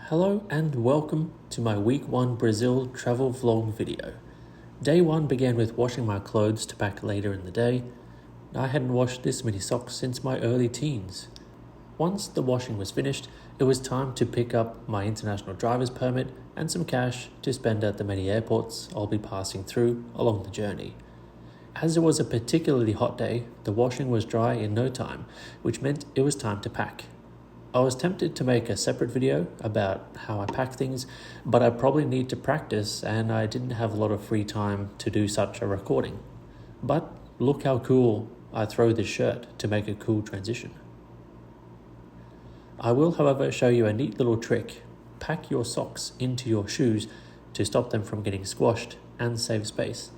Hello and welcome to my week 1 Brazil travel vlog video. Day 1 began with washing my clothes to pack later in the day. I hadn't washed this many socks since my early teens. Once the washing was finished, it was time to pick up my international driver's permit and some cash to spend at the many airports I'll be passing through along the journey. As it was a particularly hot day, the washing was dry in no time, which meant it was time to pack. I was tempted to make a separate video about how I pack things, but I probably need to practice and I didn't have a lot of free time to do such a recording. But look how cool I throw this shirt to make a cool transition. I will, however, show you a neat little trick. Pack your socks into your shoes to stop them from getting squashed and save space.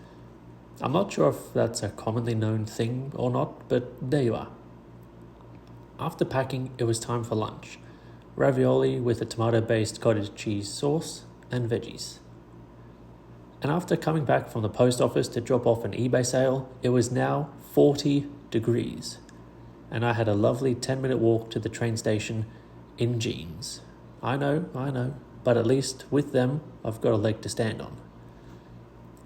I'm not sure if that's a commonly known thing or not, but there you are. After packing, it was time for lunch. Ravioli with a tomato-based cottage cheese sauce and veggies. And after coming back from the post office to drop off an eBay sale, it was now 40 degrees. And I had a lovely 10-minute walk to the train station in jeans. I know, but at least with them, I've got a leg to stand on.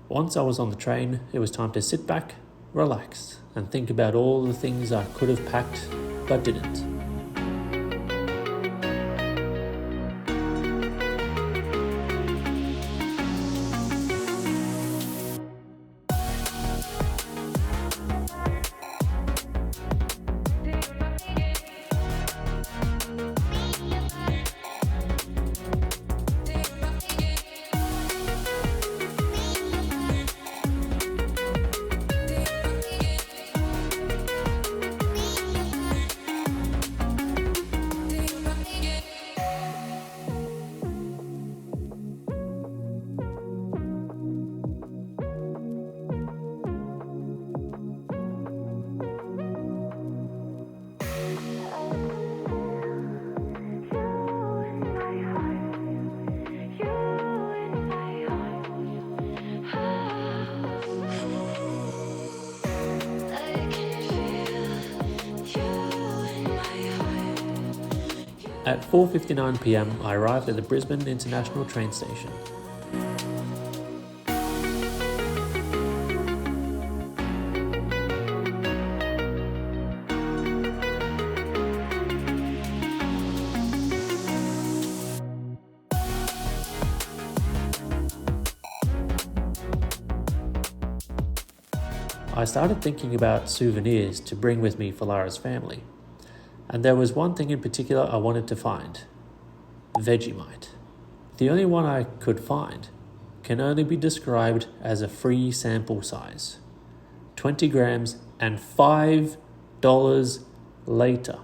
Once I was on the train, it was time to sit back, relax, and think about all the things I could have packed but didn't. At 4:59 p.m, I arrived at the Brisbane International train station. I started thinking about souvenirs to bring with me for Lara's family. And there was one thing in particular I wanted to find. Vegemite. The only one I could find can only be described as a free sample size. 20 grams and $5 later.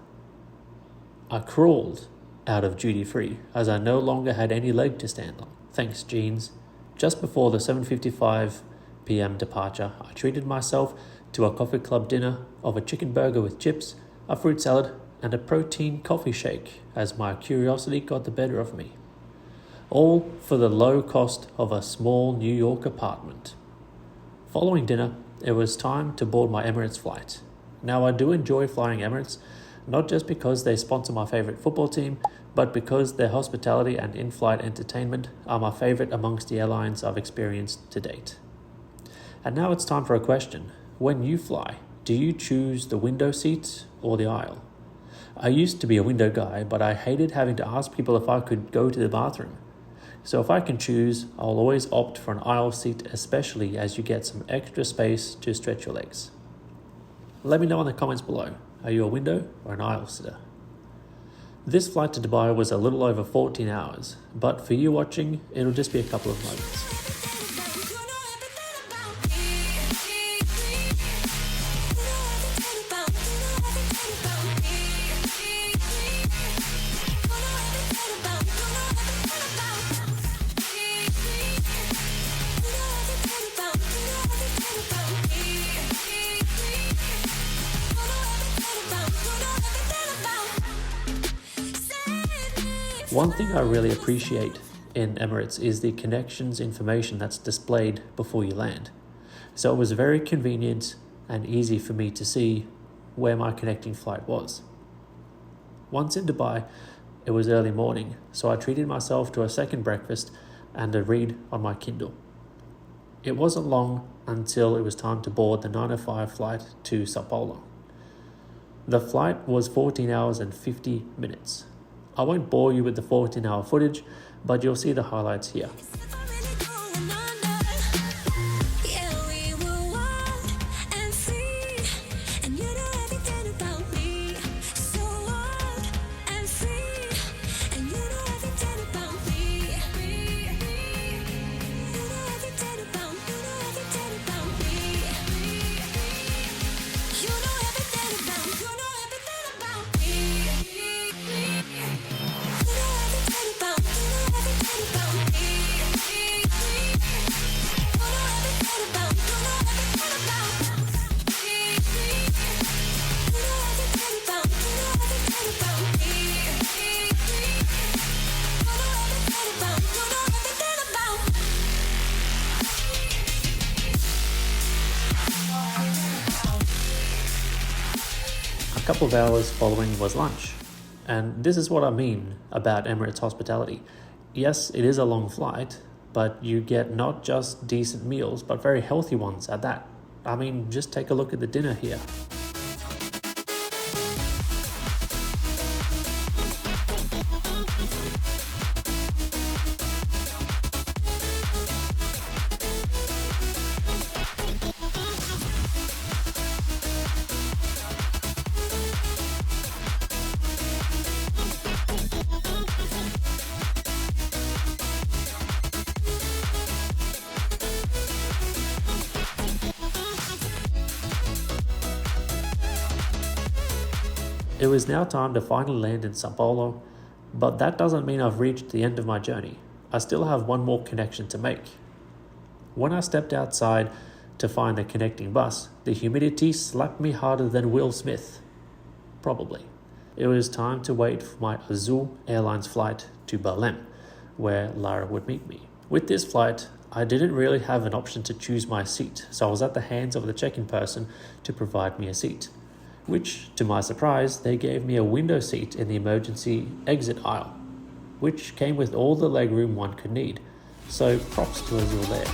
I crawled out of duty free as I no longer had any leg to stand on. Thanks, jeans. Just before the 7:55 p.m. departure, I treated myself to a coffee club dinner of a chicken burger with chips, a fruit salad, and a protein coffee shake as my curiosity got the better of me. All for the low cost of a small New York apartment. Following dinner, it was time to board my Emirates flight. Now, I do enjoy flying Emirates, not just because they sponsor my favorite football team, but because their hospitality and in-flight entertainment are my favorite amongst the airlines I've experienced to date. And now it's time for a question. When you fly, do you choose the window seat or the aisle? I used to be a window guy, but I hated having to ask people if I could go to the bathroom. So if I can choose, I'll always opt for an aisle seat, especially as you get some extra space to stretch your legs. Let me know in the comments below. Are you a window or an aisle sitter? This flight to Dubai was a little over 14 hours, but for you watching, it'll just be a couple of moments. One thing I really appreciate in Emirates is the connections information that's displayed before you land. So it was very convenient and easy for me to see where my connecting flight was. Once in Dubai, it was early morning, so I treated myself to a second breakfast and a read on my Kindle. It wasn't long until it was time to board the 9:05 flight to Sao Paulo. The flight was 14 hours and 50 minutes. I won't bore you with the 14-hour footage, but you'll see the highlights here. A couple of hours following was lunch. And this is what I mean about Emirates hospitality. Yes, it is a long flight, but you get not just decent meals, but very healthy ones at that. I mean, just take a look at the dinner here. It was now time to finally land in Sao Paulo, but that doesn't mean I've reached the end of my journey. I still have one more connection to make. When I stepped outside to find the connecting bus, the humidity slapped me harder than Will Smith. Probably. It was time to wait for my Azul Airlines flight to Belém, where Lara would meet me. With this flight, I didn't really have an option to choose my seat, so I was at the hands of the check-in person to provide me a seat, which, to my surprise, they gave me a window seat in the emergency exit aisle, which came with all the legroom one could need. So props to Azul there.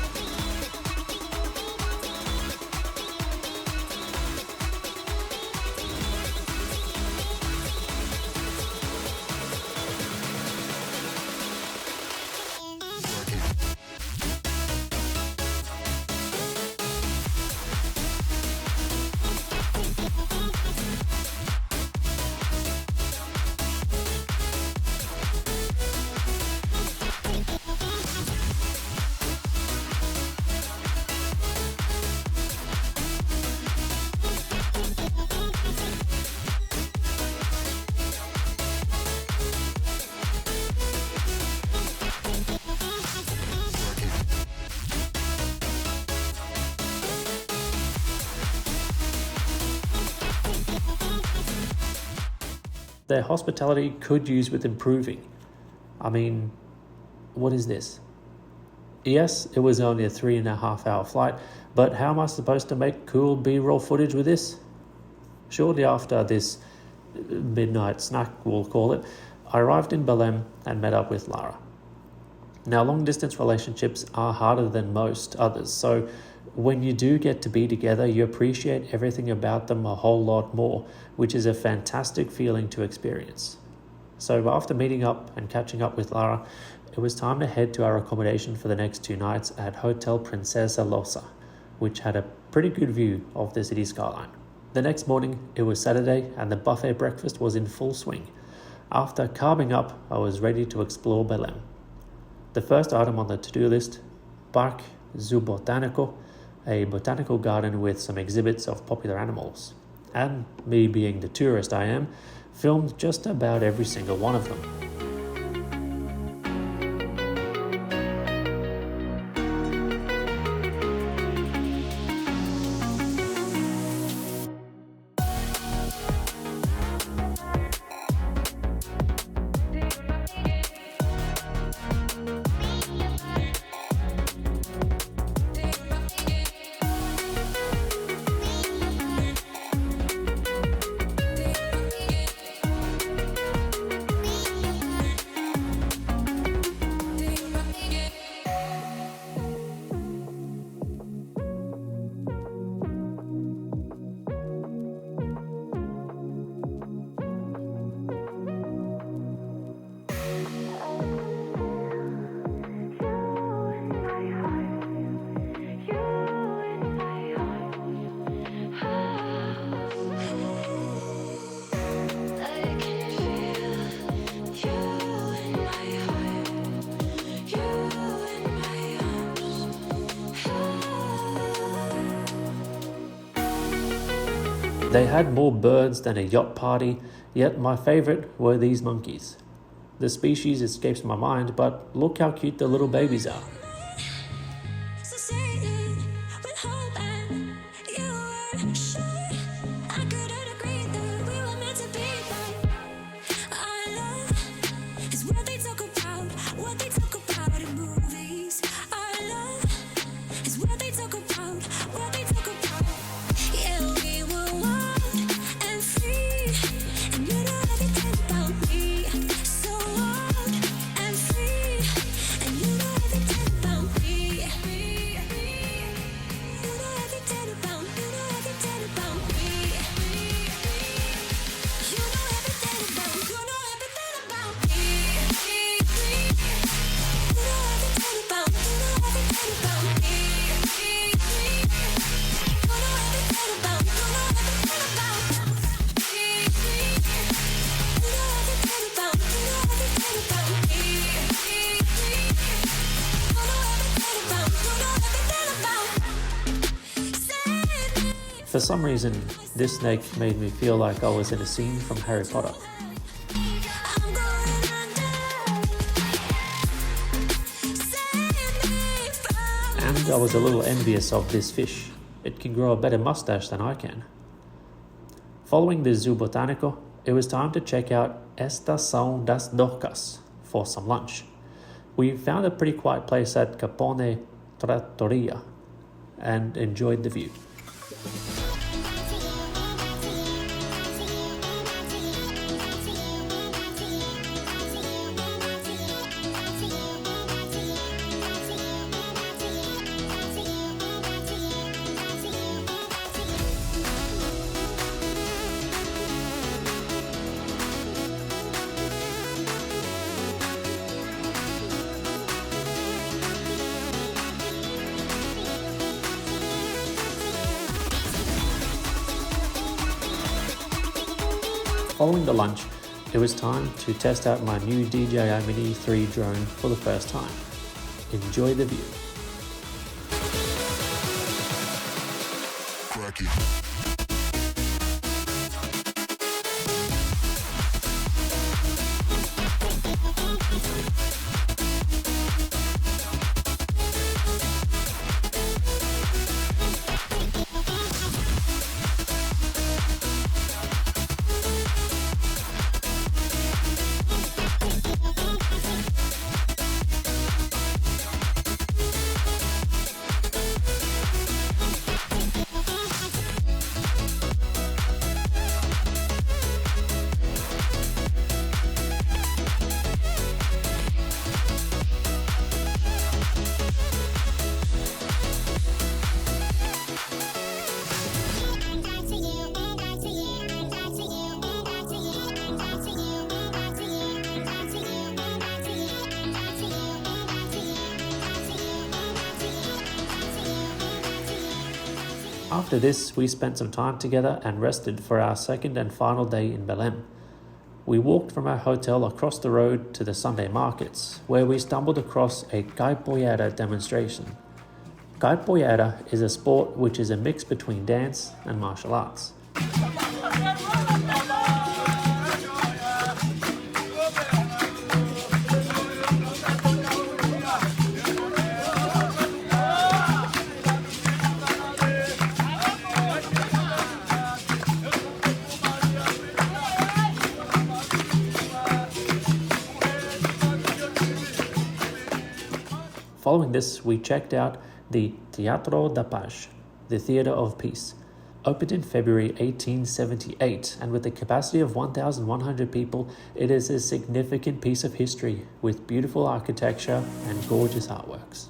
Their hospitality could use with improving. I mean, what is this? Yes, it was only a 3.5-hour flight, but how am I supposed to make cool B-roll footage with this? Shortly after this midnight snack, we'll call it, I arrived in Belém and met up with Lara. Now, long-distance relationships are harder than most others, so when you do get to be together, you appreciate everything about them a whole lot more, which is a fantastic feeling to experience. So after meeting up and catching up with Lara, it was time to head to our accommodation for the next 2 nights at Hotel Princesa Losa, which had a pretty good view of the city skyline. The next morning, it was Saturday and the buffet breakfast was in full swing. After carving up, I was ready to explore Belém. The first item on the to-do list, Parque Zoobotânico, a botanical garden with some exhibits of popular animals. And me being the tourist I am, filmed just about every single one of them. They had more birds than a yacht party, yet my favorite were these monkeys. The species escapes my mind, but look how cute the little babies are. For some reason, this snake made me feel like I was in a scene from Harry Potter. And I was a little envious of this fish. It can grow a better mustache than I can. Following the Zoo Botánico, it was time to check out Estação das Docas for some lunch. We found a pretty quiet place at Capone Trattoria and enjoyed the view. Following the lunch, it was time to test out my new DJI Mini 3 drone for the first time. Enjoy the view. After this, we spent some time together and rested for our second and final day in Belém. We walked from our hotel across the road to the Sunday markets, where we stumbled across a capoeira demonstration. Capoeira is a sport which is a mix between dance and martial arts. Following this, we checked out the Teatro da Paz, the Theatre of Peace. Opened in February 1878, and with a capacity of 1,100 people, it is a significant piece of history with beautiful architecture and gorgeous artworks.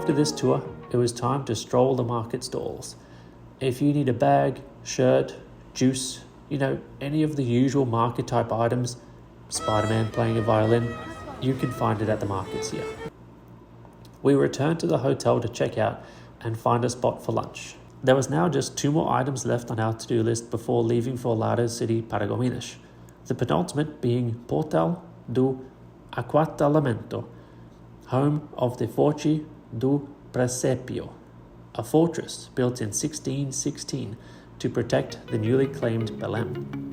After this tour, it was time to stroll the market stalls. If you need a bag, shirt, juice, any of the usual market type items, Spider-Man playing a violin, you can find it at the markets here. We returned to the hotel to check out and find a spot for lunch. There was now just 2 more items left on our to-do list before leaving for Lara City, Paragominas. The penultimate being Portal do Aquatallamento, home of the Forte do Presépio, a fortress built in 1616 to protect the newly claimed Belém.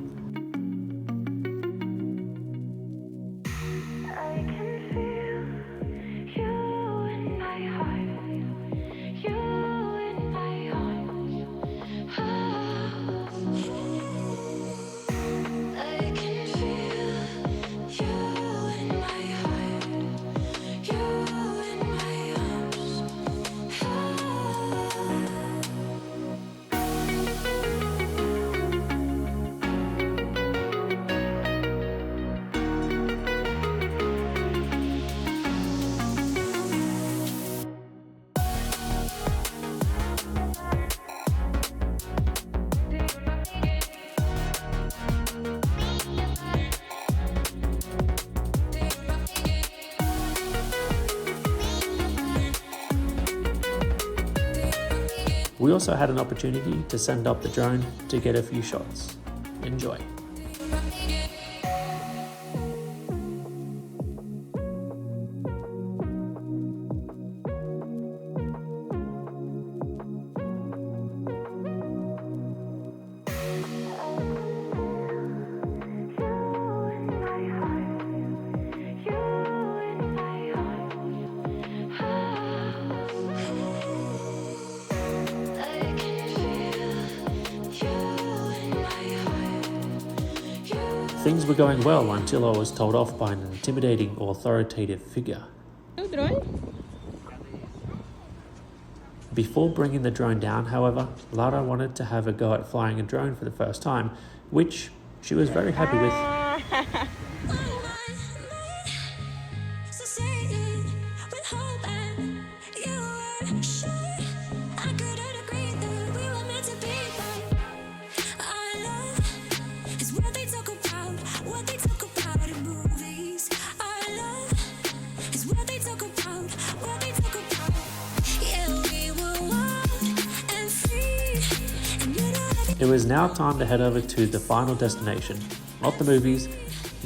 We also had an opportunity to send up the drone to get a few shots. Enjoy. Things were going well until I was told off by an intimidating, authoritative figure. Before bringing the drone down, however, Lara wanted to have a go at flying a drone for the first time, which she was very happy with. It was now time to head over to the final destination, not the movies,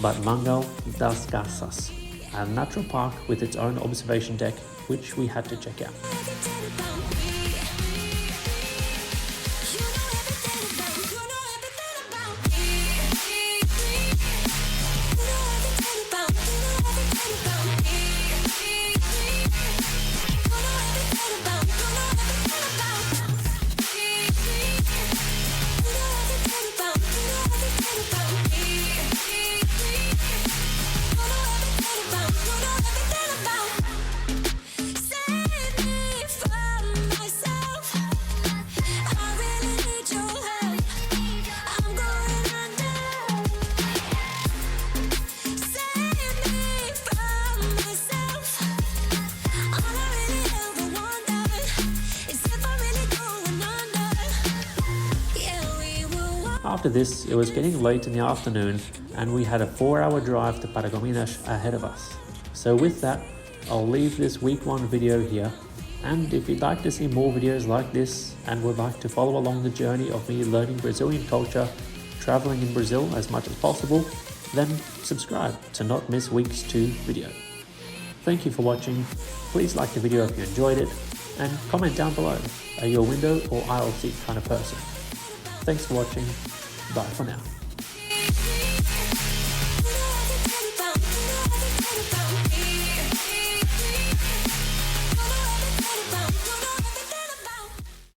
but Mangal das Garças, a natural park with its own observation deck, which we had to check out. After this, it was getting late in the afternoon and we had a 4-hour drive to Paragominas ahead of us. So with that, I'll leave this week 1 video here, and if you'd like to see more videos like this and would like to follow along the journey of me learning Brazilian culture, traveling in Brazil as much as possible, then subscribe to not miss week's 2 video. Thank you for watching. Please like the video if you enjoyed it, and comment down below, are you a window or aisle seat kind of person? Thanks for watching. Bye for now.